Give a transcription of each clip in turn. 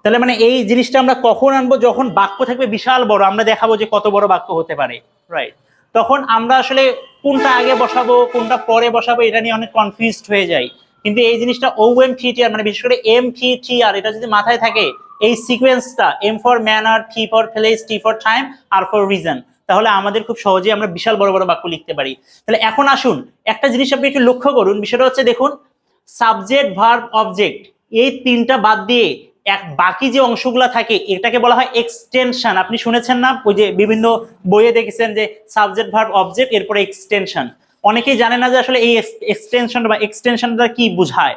তাহলে মানে এই জিনিসটা আমরা কখন আনবো, যখন বাক্য থাকবে বিশাল বড়, আমরা দেখাবো যে কত বড় বাক্য হতে পারে, রাইট? তখন আমরা আসলে কোনটা আগে বসাবো কোনটা পরে বসাবো এটা নিয়ে অনেক কনফিউজড হয়ে যাই। কিন্তু এই জিনিসটা OMTTR মানে বিশেষ করে MTTR এটা যদি মাথায় থাকে, এই সিকোয়েন্সটা M for manner, T for place, T for time, R for reason, তাহলে আমাদের খুব সহজেই আমরা বিশাল বড় বড় বাক্য লিখতে পারি। তাহলে এখন আসুন একটা জিনিস আপনি একটু লক্ষ্য করুন, বিষয়টা হচ্ছে দেখুন সাবজেক্ট ভার্ব অবজেক্ট এই তিনটা বাদ দিয়ে বাকি যে অংশগুলো থাকে এটাকে বলা হয় এক্সটেনশন। আপনি শুনেছেন না, ওই যে বিভিন্ন বইয়ে দেখেছেন যে সাবজেক্ট ভার্ব অবজেক্ট এরপরে এক্সটেনশন। অনেকেই জানে না যে আসলে এই এক্সটেনশন বা এক্সটেনশন দ্বারা কি বোঝায়।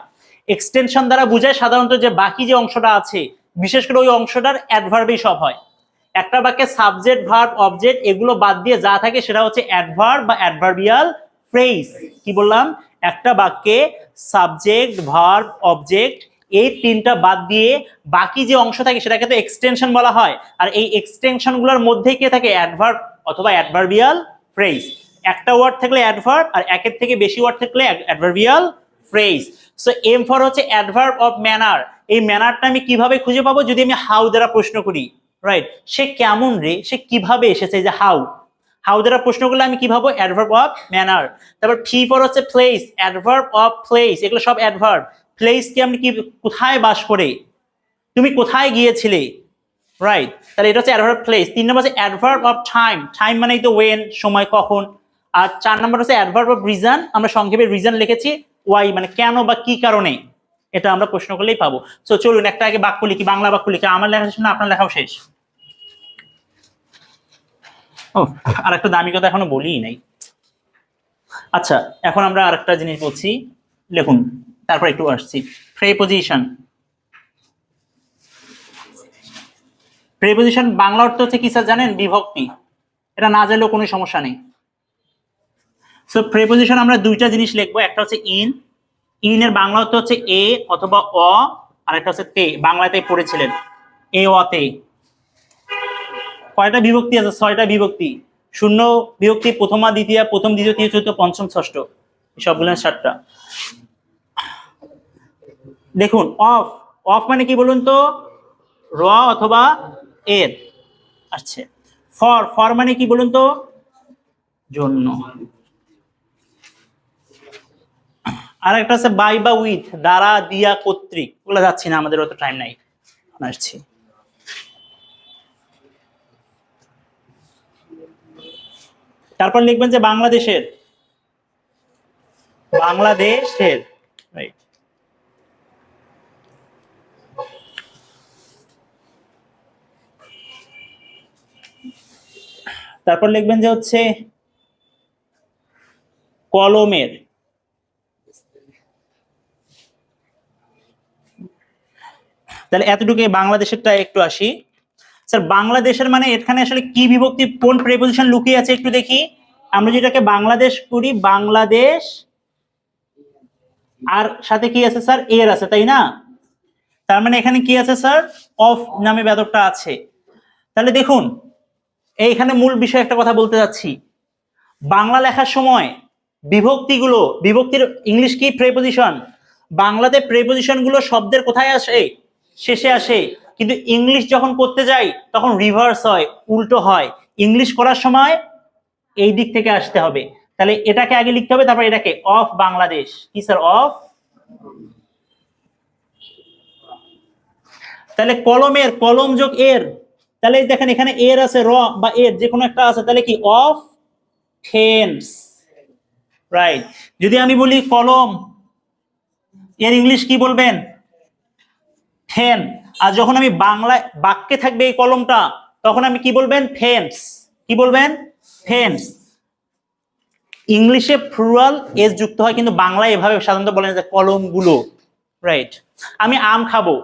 এক্সটেনশন দ্বারা বোঝায় সাধারণত যে বাকি যে অংশটা আছে বিশেষ করে ওই অংশটার অ্যাডভার্বেই সব হয়। একটা বাক্যে সাবজেক্ট ভার্ব অবজেক্ট এগুলো বাদ দিয়ে যা থাকে সেটা হচ্ছে অ্যাডভার্ব বা অ্যাডভার্বিয়াল ফ্রেজ। কি বললাম? একটা বাক্যে সাবজেক্ট ভার্ব অবজেক্ট এই তিনটা বাদ দিয়ে বাকি যে অংশ থাকে সেটাকে তো এক্সটেনশন বলা হয়। আর এই এক্সটেনশন গুলোর মধ্যে কে থাকে? অ্যাডভার্ব অথবা অ্যাডভার্বিয়াল ফ্রেজ। একটা ওয়ার্ড থাকলে অ্যাডভার্ব আর একের থেকে বেশি ওয়ার্ড থাকলে adverbial phrase. So M for হচ্ছে অ্যাডভার্ব অফ ম্যানার। এই ম্যানারটা আমি কিভাবে খুঁজে পাবো? যদি আমি হাউ দ্বারা প্রশ্ন করি, রাইট? সে কেমন রে, সে কিভাবে এসেছে, যে হাউ। হাউ দ্বারা প্রশ্ন করলে আমি কি ভাবো? Adverb of manner. তারপর পি ফর হচ্ছে প্লেস, অ্যাডভার্ব অফ প্লেস, এগুলো সব অ্যাডভার্ব। প্লেস কি আমি কি কোথায় বাস করে, তুমি কোথায় গিয়েছিলে, রাইট? তাহলে এটা হচ্ছে অ্যাডভার্ব প্লেস। 3 নম্বর হচ্ছে অ্যাডভার্ব অফ টাইম, টাইম মানেই তো ওয়েন, সময় কখন। আর 4 নম্বর হচ্ছে অ্যাডভার্ব অফ রিজন, আমরা সংক্ষেপে রিজন লিখেছি, ওয়াই মানে কেন বা কি কারণে, এটা আমরা প্রশ্ন করলেই পাবো। সো চলুন একটা আগে বাক্য লিখি, বাংলা বাক্য লিখি। আমার লেখা শেষ না, আপনার লেখাও শেষ। ও, আর একটা দামি কথা এখনো বলিই নাই। আচ্ছা, এখন আমরা আরেকটা জিনিস বলছি, লিখুন, তারপর একটু আসছি। প্রেপোজিশন। প্রেপোজিশন বাংলা অর্থ হচ্ছে কি স্যার জানেন? বিভক্তি। এটা না জানলেও কোনো সমস্যা নেই। সো প্রেপোজিশন আমরা দুইটা জিনিস লিখবো, একটা হচ্ছে ইন। ইন এর বাংলা অর্থ হচ্ছে এ অথবা অ, আর একটা হচ্ছে তে। বাংলাতে পড়েছিলেন এ অ তে। কয়টা বিভক্তি আছে? 6টা বিভক্তি। শূন্য বিভক্তি প্রথমা দ্বিতীয়া, প্রথম দ্বিতীয় তৃতীয় চতুর্থ পঞ্চম ষষ্ঠ, সবগুলো 7টা। দেখুন অফ, অফ মানে কি বলুন তো? র অথবা এর আসছে। ফর, ফর মানে কি বলুন তো? জন্য। আর একটা আছে বাই বা উইথ, দ্বারা, দিয়া, কর্তৃক। ওগুলো যাচ্ছি না, আমাদের অত টাইম নাই, আসছি। তারপর লিখবেন যে বাংলাদেশের, বাংলাদেশের, রাইট? তারপর লিখবেন যে হচ্ছে কলমের। তাহলে এতটুকু বাংলাদেশেরটা একটু আসি। স্যার বাংলাদেশের মানে এখানে আসলে কি বিভক্তি, কোন প্রেপোজিশন লুকিয়ে আছে একটু দেখি। আমরা যেটাকে বাংলাদেশ করি, বাংলাদেশ, আর সাথে কি আছে স্যার? এর আছে, তাই না? তার মানে এখানে কি আছে স্যার? অফ নামে ব্যাপারটা আছে। তাহলে দেখুন এইখানে মূল বিষয় একটা কথা বলতে যাচ্ছি। বাংলা লেখার সময় বিভক্তিগুলো, বিভক্তির ইংলিশ কি? প্রেপোজিশন। বাংলাতে প্রেপোজিশন গুলো শব্দের কোথায় আসে? শেষে আসে। কিন্তু ইংলিশ যখন করতে যাই তখন রিভার্স হয়, উল্টো হয়। ইংলিশ করার সময় এই দিক থেকে আসতে হবে। তাহলে এটাকে আগে লিখতে হবে, তারপর এটাকে। অফ বাংলাদেশ কি স্যার? অফ। তাহলে কলমের, কলম যোগ এর, তাহলে দেখেন এখানে এর আছে, র বা এর যে কোনো একটা আছে, তাহলে কি? Of Thames, right? যদি আমি বলি কলম, এর ইংলিশ কি বলবেন? থেন। আর যখন আমি বাংলায় বাক্যে থাকবে এই কলমটা, তখন আমি কি বলবেন? থেমস। কি বলবেন? থেমস। ইংলিশে প্লুরাল এস যুক্ত হয়, কিন্তু বাংলায় এভাবে সাধারণত বলেন যে কলমগুলো, রাইট? আমি আম খাবো,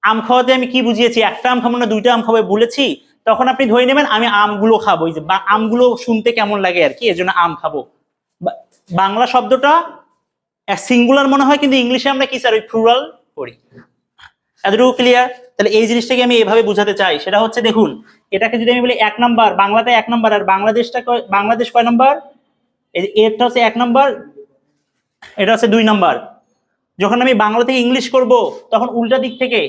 আম খাওয়াতে আমি কি বুঝিয়েছি? একটা আম খাবো না, 2টা আম খাবো বলেছি। তখন আপনি ধরে নেবেন আমি আমগুলো খাবো, এই যে আমগুলো শুনতে কেমন লাগে আর কি, এজন্য আম খাবো। বাংলা শব্দটা সিঙ্গুলার মনে হয়, কিন্তু ইংলিশে আমরা কি স্যার? ওই প্লুরাল করি। এতটুকু ক্লিয়ার? তাহলে এই জিনিসটাকে আমি এভাবে বুঝাতে চাই, সেটা হচ্ছে দেখুন এটাকে যদি আমি বলি 1 নাম্বার, বাংলাতে 1 নাম্বার, আর বাংলাদেশটা বাংলাদেশ কয় নাম্বার? এটা হচ্ছে 1 নাম্বার, এটা হচ্ছে 2 নাম্বার। যখন আমি বাংলা থেকে ইংলিশ করব তখন উল্টা দিক থেকে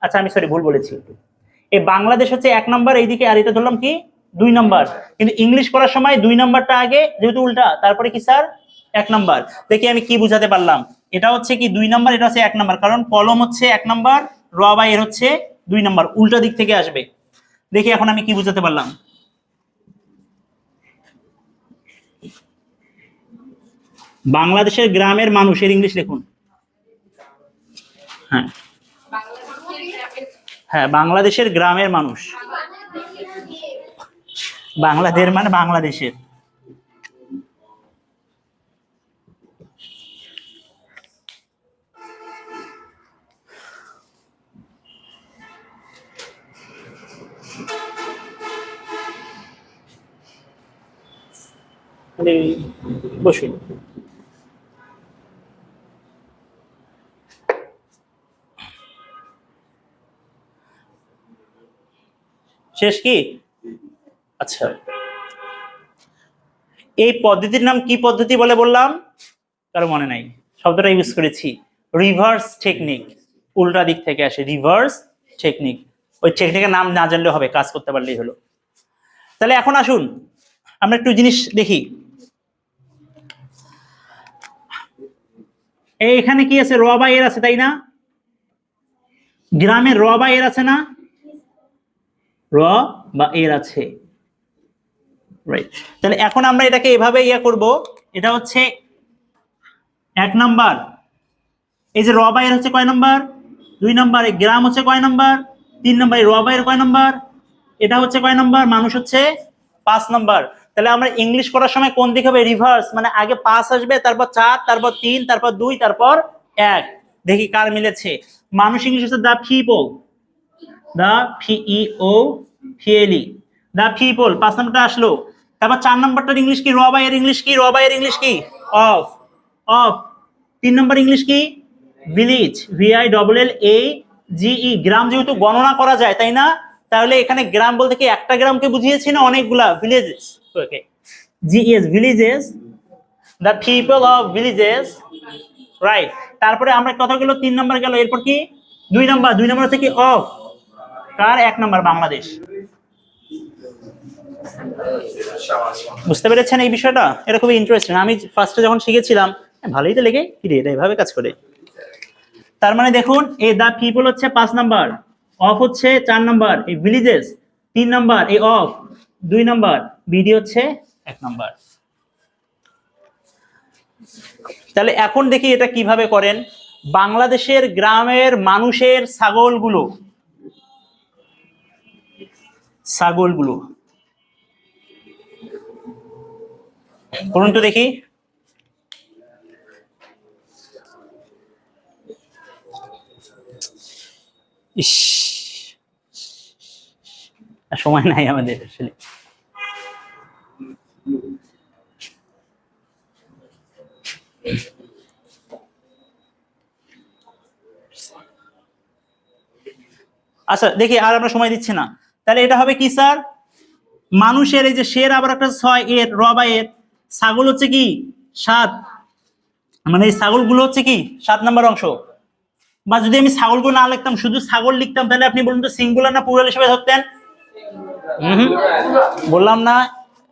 আচ্ছা আমি সরি ভুল বলেছি, এই বাংলাদেশ হচ্ছে 1 নাম্বার এইদিকে, আর এটা ধরলাম কি 2 নাম্বার, কিন্তু ইংলিশ করার সময় 2 নাম্বারটা আগে যেহেতু উল্টা, তারপরে কি স্যার 1 নাম্বার। দেখি আমি কি বুঝাতে পারলাম, এটা হচ্ছে কি 2 নাম্বার, এটা হচ্ছে 1 নাম্বার, কারণ কলম হচ্ছে 1 নাম্বার, র বা এর হচ্ছে 2 নাম্বার, উল্টা দিক থেকে আসবে। দেখি এখন আমি কি বুঝাতে পারলাম। বাংলাদেশের গ্রামের মানুষের ইংলিশ লিখুন। হ্যাঁ হ্যাঁ, বাংলাদেশের গ্রামের মানুষ, বাংলাদেশ মানে বাংলাদেশের। বসুন। শেষ কি? আচ্ছা, এই পদ্ধতির নাম কি পদ্ধতি বলে বললাম? কারো মনে নাই? শব্দটা ইউজ করেছি, রিভার্স টেকনিক। উল্টা দিক থেকে আসে, রিভার্স টেকনিক। ওই টেকনিকের নাম না জানলে হবে, কাজ করতে পারলেই হলো। তাহলে এখন আসুন আমরা একটু জিনিস দেখি। এখানে কি আছে? র বা এর আছে, তাই না? গ্রামের র বা এর আছে না? র বা এর আছে, রাইট। তাহলে এখন আমরা এটাকে এভাবে করব, এটা হচ্ছে 1 নাম্বার। এই যে র বা এর হচ্ছে কয় নাম্বার? 2 নাম্বার। এই গ্রাম হচ্ছে কয় নাম্বার? 3 নাম্বার। এই র বা এর কয় নাম্বার? এটা হচ্ছে কয় নাম্বার? মানুষ হচ্ছে 5 নাম্বার। তাহলে আমরা ইংলিশ করার সময় কোন দিকে হবে? রিভার্স, মানে আগে 5 আসবে, তারপর 4, তারপর 3, তারপর 2, তারপর 1। দেখি কার মিলেছে। মানুষ ইংলিশ হচ্ছে the people, the P E O P L E, the people. 5 নাম্বারটা আসলো। তারপর 4 নাম্বারটার ইংলিশ কি? র বা এর ইংলিশ কি? র বা এর ইংলিশ কি? Of, of. 3 নাম্বার ইংলিশ কি? Village, VILLAGE। গ্রাম যেহেতু গণনা করা যায়, তাই না? তাহলে এখানে গ্রাম বলতে কি একটা গ্রামকে বুঝিয়েছি না অনেকগুলা? Villages, okay, GES, villages, the people of villages, right. তারপরে আমরা কথা গেল 3 নাম্বার গেল, এরপর কি 2 নাম্বার? 2 নাম্বার হচ্ছে কি? অফ। কার? 1 নাম্বার, বাংলাদেশ। বুঝতে পেরেছেন এই বিষয়টা? এটা খুবই ইন্টারেস্টিং। আমি ফার্স্টে যখন শিখেছিলাম ভালোই তো লেগে কি রে, এটা এভাবে কাজ করে। তার মানে দেখুন, এই দা পিপল হচ্ছে 5 নাম্বার, অফ হচ্ছে 4 নাম্বার, এই ভিলেজেস 3 নাম্বার, এই অফ 2 নাম্বার, বিডি হচ্ছে 1 নাম্বার। তাহলে এখন দেখি এটা কিভাবে করেন। বাংলাদেশের গ্রামের মানুষের ছাগলগুলো, ছাগলগুলো করুন তো দেখি। ইস, সময় নাই আমাদের আসলে। আচ্ছা দেখি, আর আমরা সময় দিচ্ছি না। তাহলে এটা হবে কি স্যার? মানুষের, এই যে শের আবার একটা 6 এর, র বা এর, ছাগল হচ্ছে কি 7, মানে এই ছাগলগুলো হচ্ছে কি 7 নাম্বার অংশ। বা যদি আমি ছাগলগুলো না লিখতাম, শুধু ছাগল লিখতাম, তাহলে আপনি বলুন তো সিঙ্গুলার না প্লুরাল হিসেবে ধরতেন? বললাম না,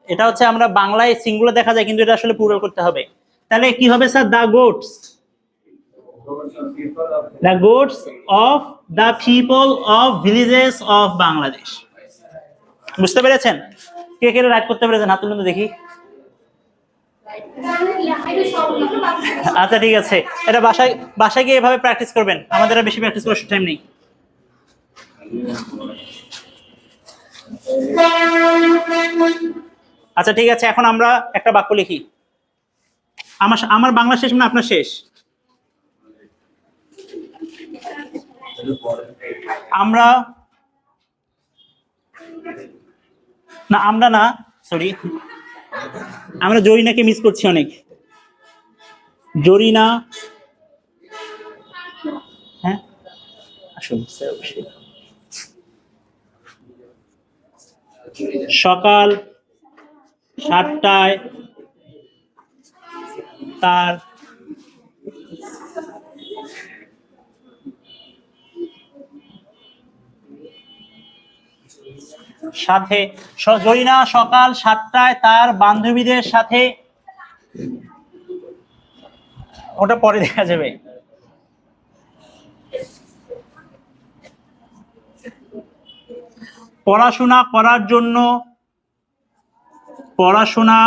এটা হচ্ছে আমরা বাংলায় সিঙ্গুলার দেখা যায়, কিন্তু এটা আসলে প্লুরাল করতে হবে। তাহলে কি হবে sir? The goats, the goats of the people of villages of Bangladesh. বুঝতে পেরেছেন? কে কে রাইট করতে পেরেছেন হাত তুলুন তো দেখি। আচ্ছা ঠিক আছে, এটা বাসায় বাসায় গিয়ে এভাবে প্র্যাকটিস করবেন, আমাদের আর বেশি প্র্যাকটিস করার টাইম নেই। আচ্ছা ঠিক আছে, এখন আমরা একটা বাক্য লিখি। আমার আমার বাংলা শেষ মানে আপনার শেষ। আমরা না, আমরা না, সরি, আমরা জরিনাকে মিস করছি অনেক। জরিনা, হ্যাঁ আসুন স্যার, অবশ্যই। সকাল 7টায় তার সাথে। জরিনা সকাল 7টায় তার বান্ধবীদের সাথে, ওটা পরে দেখা যাবে। পড়াশোনা করার জন্য, পড়াশোনা,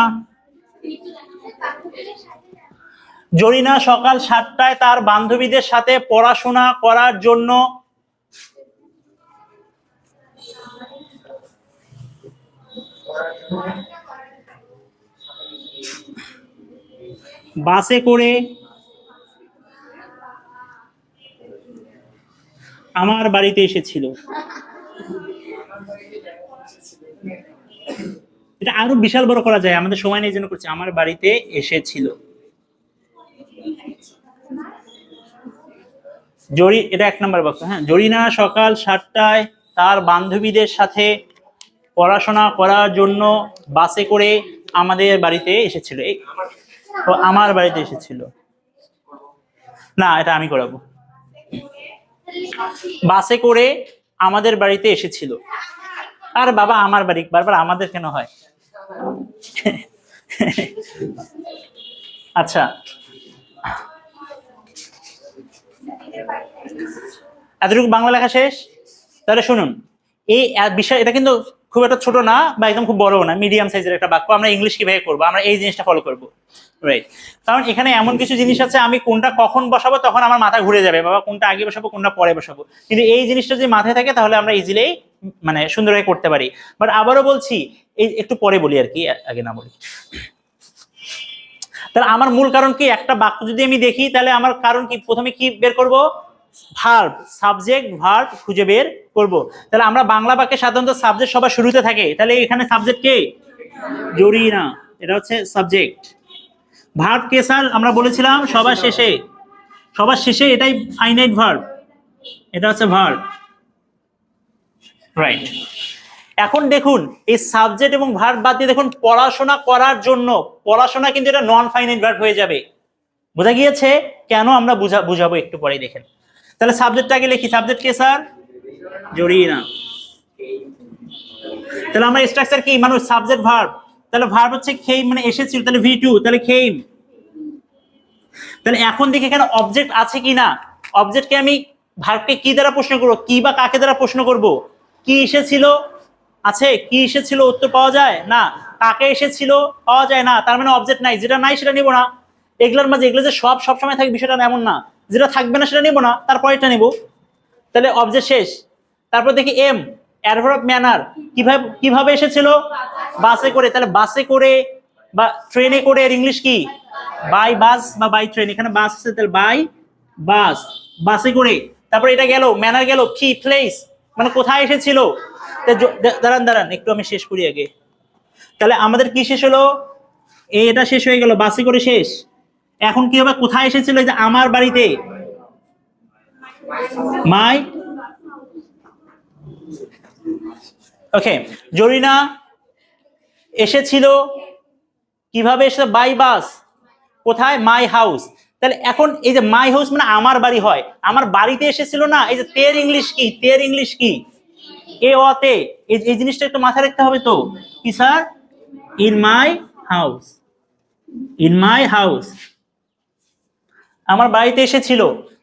জরিনা সকাল 7টায় তার বান্ধবীদের সাথে পড়াশোনা করার জন্য বাসে করে আমার বাড়িতে এসেছিল। এটা আরো বিশাল বড় করা যায়, আমাদের সময় নেই জন্য করছি। আমার বাড়িতে এসেছিল। এটা 1 নম্বর বাক্য। হ্যাঁ, জরিনা সকাল 7টায় তার বান্ধবীদের সাথে পড়াশোনা করার জন্য বাসে করে আমাদের বাড়িতে এসেছিল। আমার বাড়িতে এসেছিল না, এটা আমি করাবো। বাসে করে আমাদের বাড়িতে এসেছিল। আর বাবা আমার বাড়ি, বারবার আমাদের কেন হয়? আচ্ছা, এতটুকু বাংলা লেখা শেষ। তাহলে শুনুন, এই বিষয়, এটা কিন্তু খুব একটা ছোট না বা একদম খুব বড় না, মিডিয়াম সাইজের একটা বাক্য। আমরা ইংলিশ কিভাবে করবো, আমরা এই জিনিসটা ফলো করবো, রাইট? কারণ এখানে এমন কিছু জিনিস আছে, আমি কোনটা কখন বসাবো তখন আমার মাথা ঘুরে যাবে, বাবা কোনটা আগে বসাবো কোনটা পরে বসাবো। কিন্তু এই জিনিসটা যদি মাথায় থাকে তাহলে আমরা ইজিলি মানে সুন্দরভাবে করতে পারি। বাট আবারও বলছি, এই একটু পরে বলি আর কি, আগে না বলি। তাহলে আমার মূল কারণ কি, একটা বাক্য যদি আমি দেখি তাহলে আমার কারণ কি, প্রথমে কি বের করব? ভার্ব, সাবজেক্ট ভার্ব খুঁজে বের করব। তাহলে আমরা বাংলা বাক্যে সাধারণত সাবজেক্ট সবার শুরুতে থাকে, তাহলে এখানে সাবজেক্ট কে? জরিনা, এটা হচ্ছে সাবজেক্ট। ভার্ব কে স্যার? আমরা বলেছিলাম সবার শেষে, সবার শেষে, এটাই ফাইনাইট ভার্ব, এটা হচ্ছে ভার্ব, রাইট? এখন দেখুন, এই সাবজেক্ট এবং ভার্ব বাদ দিয়ে দেখুন পড়াশোনা করার জন্য, পড়াশোনা কিন্তু এটা নন ফাইনাইট ভার্ব হয়ে যাবে। বোঝা গিয়েছে কেন? আমরা বুঝাবো একটু পরে, দেখেন। তাহলে সাবজেক্টটা আগে লিখি, সাবজেক্ট কে স্যার? জরিনা। তাহলে আমরা স্ট্রাকচার কি, মানুষ সাবজেক্ট ভার্ব, তাহলে ভার্ব হচ্ছে খেইম, মানে এসেছিল, তাহলে V2, তাহলে খেইম। তাহলে এখন দেখি এখানে অবজেক্ট আছে কিনা। অবজেক্টকে আমি ভার্বকে কি দ্বারা প্রশ্ন করব, কি বা কাকে দ্বারা প্রশ্ন করব? কি এসেছিল আছে, কি এসেছিল উত্তর পাওয়া যায় না, কাকে এসেছিল পাওয়া যায় না, তার মানে অবজেক্ট নাই। যেটা নাই সেটা নিব না। এগুলোর মাঝে, এগুলো যে সব সময় থাকবে বিষয়টা এমন না, যেটা থাকবে না সেটা নিব না, তারপর এটা নিব। তাহলে অবজেক্ট শেষ। তারপর দেখি এম, অ্যাডভার্ব ম্যানার, কিভাবে এসেছিল? বাসে করে। তাহলে বাসে করে বা ট্রেনে করে এর ইংলিশ কি? বাই বাস বা বাই ট্রেন। এখানে বাস আছে, তাহলে বাই বাস, বাসে করে। তারপর এটা গেল, ম্যানার গেল, কি প্লেস, মানে কোথায় এসেছিল। দাঁড়ান একটু আমি শেষ করি আগে। তাহলে আমাদের কি শেষ হলো? এটা শেষ হয়ে গেল, বাসে করে শেষ। এখন কি হবে? কোথায় এসেছিল? যে আমার বাড়িতে, মাই। ওকে, জরিনা এসেছিল কিভাবে? এসেছিল বাই বাস। কোথায়? My house. তাহলে এখন এই যে মাই হাউস মানে আমার বাড়ি হয়, আমার বাড়িতে এসেছিল না। এই যে তের ইংলিশ কি? তের ইংলিশ কি? এ অতে। এই জিনিসটা একটু মাথায় রাখতে হবে তো। কি sir? In my house, in my house, আমার বাড়িতে এসেছিল।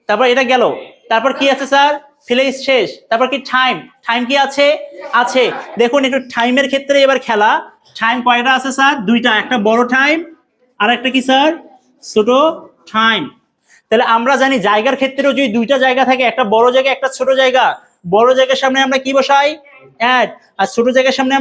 তারপর এটা গেল, তারপর কি আছে স্যার? প্লেস শেষ। তারপর কি? টাইম, টাইম কি আছে? আছে। দেখুন একটু টাইমের ক্ষেত্রে এবার খেলা। টাইম কয়টা আছে স্যার? দুইটা, একটা বড় টাইম আর একটা কি স্যার? ছোট টাইম। তাহলে আমরা জানি জায়গার ক্ষেত্রেও যদি দুইটা জায়গা থাকে, একটা বড় জায়গা একটা ছোট জায়গা, বড় জায়গার সামনে আমরা কি বসাই? অ্যাড। আর ছোট জায়গার সামনে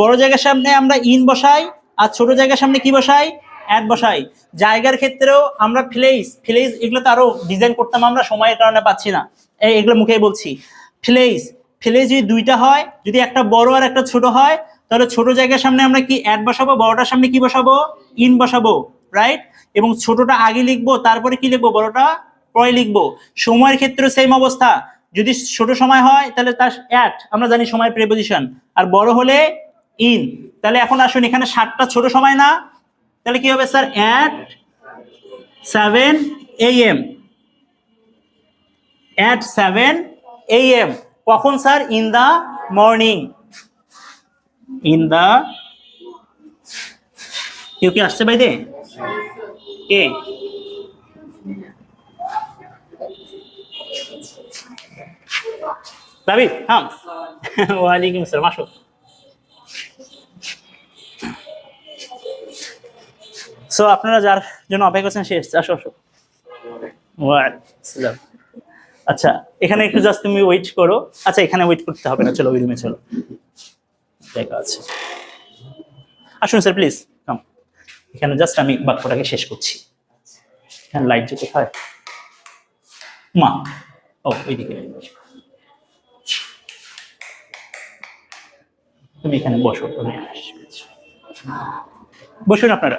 বড় জায়গার সামনে আমরা ইন বসাই, আর ছোট জায়গার সামনে কি বসাই? অ্যাড বসাই। জায়গার ক্ষেত্রেও আমরা প্লেস, প্লেস এগুলো তো আরো ডিজাইন করতাম, আমরা সময়ের কারণে পাচ্ছি না, এগুলো মুখেই বলছি। প্লেস, প্লেস যদি দুইটা হয়, যদি একটা বড় আর একটা ছোট হয়, তাহলে ছোট জায়গার সামনে আমরা কি? অ্যাড বসাবো, বড়টার সামনে কি বসাবো? ইন বসাবো, রাইট? এবং ছোটটা আগে লিখবো, তারপরে কি লিখবো? বড়টা পরে লিখবো। সময়ের ক্ষেত্রে সেম অবস্থা, যদি ছোট সময় হয় তাহলে তার অ্যাট, আমরা জানি সময়ের প্রিপোজিশন, আর বড় হলে ইন। তাহলে এখন আসুন, এখানে 7টা ছোট সময় না, তাহলে কি হবে sir? At 7 AM, at 7 AM। কখন sir? In the morning. In the, কেউ কি আসছে বাইরে? কে? দাবি, হ্যাঁ। ওয়ালাইকুম আসসালাম, আসো। সো আপনারা যার জন্য অপেক্ষা করছেন সে এসছে, আসো আসো। ওয়ালাইকুম। আচ্ছা, এখানে একটু জাস্ট তুমি ওয়েট করো। আচ্ছা, এখানে ওয়েট করতে হবে না, চলো ওই রুমে চলো, দেখা আছে। আসুন স্যার প্লিজ কাম। এখানে জাস্ট আমি বাক্যটাকে শেষ করছি। এখানে লাইট যে কোথায়? মা, ও ওইদিকে। তুমি এখানে বসো, আমি আসছি। বসুন আপনারা।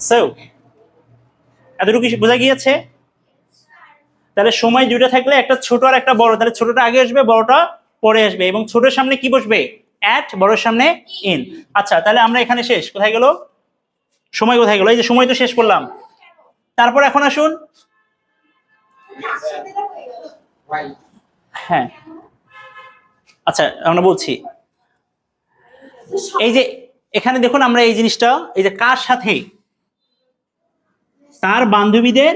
সো এতটুকু কিছু বোঝা গিয়েছে? তাহলে সময় দুইটা থাকলে একটা ছোট আর একটা বড়, তাহলে ছোটটা আগে আসবে, বড়টা পরে আসবে, এবং ছোটের সামনে কি বসবে? অ্যাট, বড়ের সামনে ইন। আচ্ছা, তাহলে আমরা এখানে শেষ। কোথায় গেল সময়? কোথায় গেল? এই যে সময় তো শেষ করলাম। তারপর এখন আসুন, হ্যাঁ আচ্ছা আমরা বলছি, এই যে এখানে দেখুন আমরা এই জিনিসটা, এই যে কার সাথে? তার বান্ধবীদের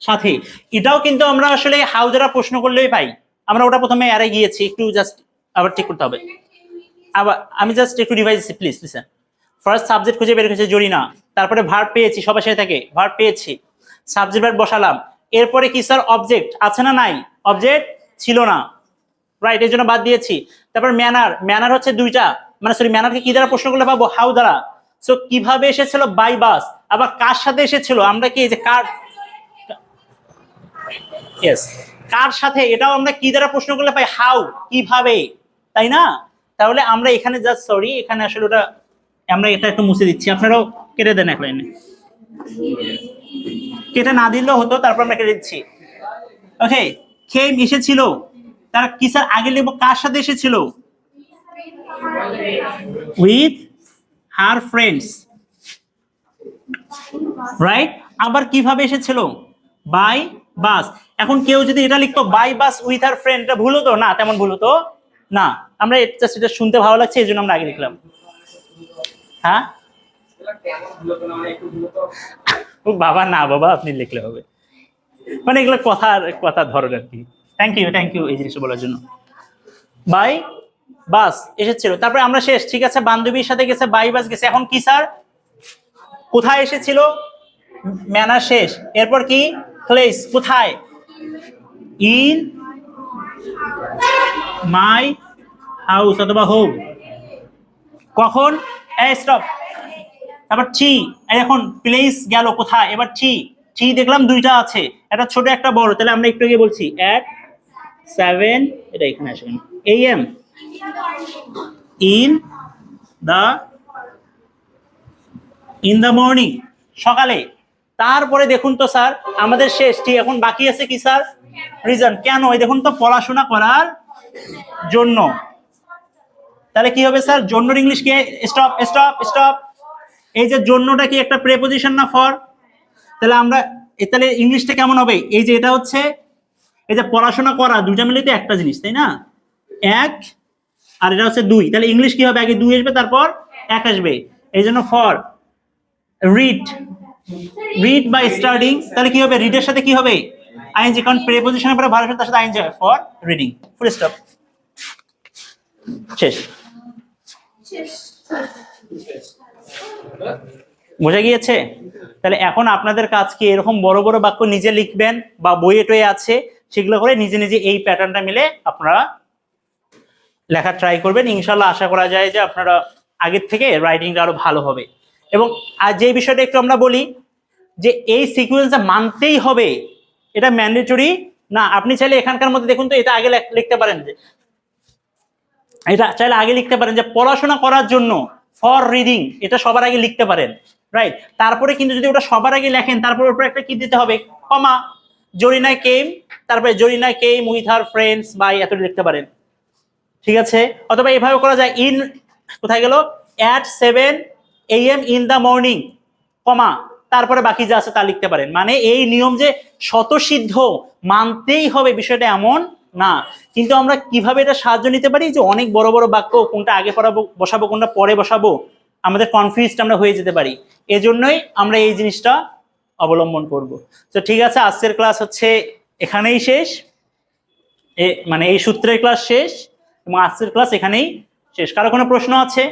সাথে। এটাও কিন্তু আমরা আসলে হাউ দ্বারা প্রশ্ন করলেই পাই। আমরা ওটা প্রথমে এড়ে গিয়েছি, একটু জাস্ট আবার ঠিক করতে হবে। আবার আমি জাস্ট একটু revise, please listen. First subject খুঁজে বের করেছে জরিনা, তারপরে ভার্ব পেয়েছি, সবার সাথে থাকে ভার্ব পেয়েছি, সাবজেক্ট ভার্ব বসালাম। এরপরে কি স্যার? অবজেক্ট আছে না নাই? অবজেক্ট ছিল না, রাইট, এর জন্য বাদ দিয়েছি। তারপর ম্যানার, ম্যানার হচ্ছে দুইটা, মানে সরি ম্যানারকে কি দ্বারা প্রশ্ন করলে পাবো? হাউ দ্বারা। সো কিভাবে এসেছিল? By bus. আবার কার সাথে এসেছিল? আমরা কি এই যে কার, ইয়েস, কার সাথে, এটাও আমরা কি দ্বারা প্রশ্ন করলে পাই? হাউ, কিভাবে, তাই না? তাহলে আমরা এখানে জাস্ট সরি, এখানে আসলে ওটা আমরা এটা একটু মুছে দিচ্ছি, আপনারাও কেটে দেন এক লাইনে। কেটে না দিলেও হতো, তারপর আমরা কেটে দিচ্ছি। ওকে, খেম এসেছিল, তার কি স্যার আগে লিখবো? কার সাথে এসেছিল? With her friends, right. আবার কিভাবে এসেছিল? By bus. এখন কেউ যদি এটা লিখতো by bus with her friend, এটা ভুল হতো না? তেমন ভুল হতো না। আমরা এটা শুনতে ভালো লাগছে, এই জন্য আমরা আগে লিখলাম। হ্যাঁ বাবা, না বাবা আপনি লিখলে হবে, মানে এগুলো কথার ধরন আর কি। থ্যাংক ইউ এই জিনিসটা বলার জন্য। বাই বাস এসেছিল, তারপরে আমরা শেষ, ঠিক আছে, বান্ধবীর সাথে গেছে, বাই বাস গেছে। এখন কি স্যার? কোথায় এসেছিল? ম্যানার শেষ, এরপর কি? প্লেস, কোথায়? ইন মাই হাউস অথবা হোম। কখন? স্টপ। তারপর টি, এখন প্লেস গেল কোথায়? এবার টি, টি দেখলাম দুইটা আছে, একটা ছোট একটা বড়, তাহলে আমরা একটু আগে বলছি at 7, এটা এখানে আসে কেন? AM ইন দা মর্নিং, সকালে। তারপরে দেখুন তো স্যার আমাদের শেষ, টি, এখন বাকি আছে কি স্যার? রিজন। কেন? এই দেখুন তো, পড়াশোনা করার জন্য। তাহলে কি হবে স্যার? জন্যর ইংলিশ কি? Stop stop stop. এই যে জন্যটা কি একটা প্রেপোজিশন না ফর? তাহলে আমরা তাহলে ইংলিশটা কেমন হবে? এই যে এটা হচ্ছে, এই যে পড়াশোনা করা, দুইটা মিলে তো একটা জিনিস, তাই না? এক আর এটা হচ্ছে দুই, তাহলে ইংলিশ কি হবে? আগে দুই আসবে, তারপর এক আসবে, এই জন্য for. Read, read by studying, তাহলে কি হবে? রিডের সাথে কি হবে? আইএনজি, কারণ প্রেপোজিশনের পরে ভার্ব, তার সাথে আইএনজি হবে, ফর রিডিং, ফুল স্টপ, শেষ। বোঝা গিয়েছে? তাহলে এখন আপনাদের কাজ কি? এরকম বড় বড় বাক্য নিজে লিখবেন, বা বইয়ে টয়ে আছে সেগুলো করে নিজে নিজে এই প্যাটার্নটা মিলে আপনারা লেখা ট্রাই করবেন। ইনশাল্লাহ আশা করা যায় যে আপনারা আগের থেকে রাইটিংটা আরো ভালো হবে। এবং আর যে বিষয়টা একটু আমরা বলি, যে এই সিকুয়েন্সটা মানতেই হবে, এটা ম্যান্ডেটরি না। আপনি চাইলে এখানকার মধ্যে দেখুন তো, এটা আগে লিখতে পারেন, যে এটা চাইলে আগে লিখতে পারেন যে পড়াশোনা করার জন্য, ফর রিডিং, এটা সবার আগে লিখতে পারেন, রাইট। তারপরে কিন্তু যদি ওটা সবার আগে লেখেন, তারপর উপরে একটা কি দিতে হবে? কমা। জরিনা কেম, তারপরে Zarina came with her friends by, এত লিখতে পারেন, ঠিক আছে। অথবা এভাবে করা যায়, কোথায় গেল? at 7 AM in the morning, comma, তারপরে বাকি যা আছে তা লিখতে পারেন। মানে এই নিয়ম যে স্বতঃসিদ্ধ মানতেই হবে বিষয়টা এমন না, কিন্তু আমরা কিভাবে এটা সাহায্য নিতে পারি, যে অনেক বড় বড় বাক্য কোনটা আগে বসাবো কোনটা পরে বসাবো আমাদের কনফিউজড আমরা হয়ে যেতে পারি, এজন্যই আমরা এই জিনিসটা অবলম্বন করব। তো ঠিক আছে, আজকের ক্লাস হচ্ছে এখানেই শেষ, মানে এই সূত্রের ক্লাস শেষ এবং আজকের ক্লাস এখানেই শেষ। কারো কোনো প্রশ্ন আছে?